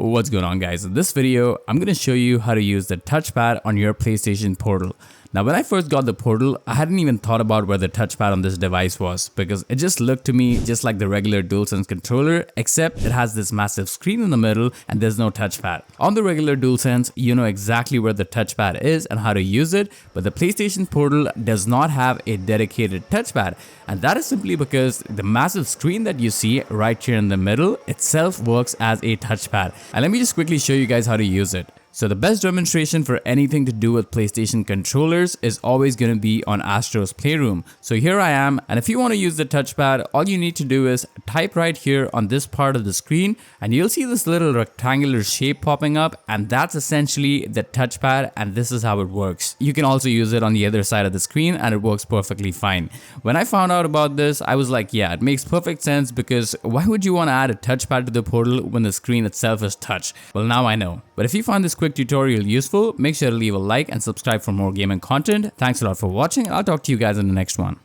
What's going on, guys? In this video, I'm going to show you how to use the touchpad on your PlayStation Portal. Now, when I first got the Portal, I hadn't even thought about where the touchpad on this device was because it just looked to me just like the regular DualSense controller, except it has this massive screen in the middle and there's no touchpad. On the regular DualSense, you know exactly where the touchpad is and how to use it, but the PlayStation Portal does not have a dedicated touchpad, and that is simply because the massive screen that you see right here in the middle itself works as a touchpad. And let me just quickly show you guys how to use it. So the best demonstration for anything to do with PlayStation controllers is always going to be on Astro's Playroom. So here I am, and if you want to use the touchpad, all you need to do is type right here on this part of the screen and you'll see this little rectangular shape popping up, and that's essentially the touchpad, and this is how it works. You can also use it on the other side of the screen and it works perfectly fine. When I found out about this, I was like, yeah, it makes perfect sense, because why would you want to add a touchpad to the Portal when the screen itself is touch? Well, now I know. But if you find this quick tutorial useful, make sure to leave a like and subscribe for more gaming content. Thanks a lot for watching. I'll talk to you guys in the next one.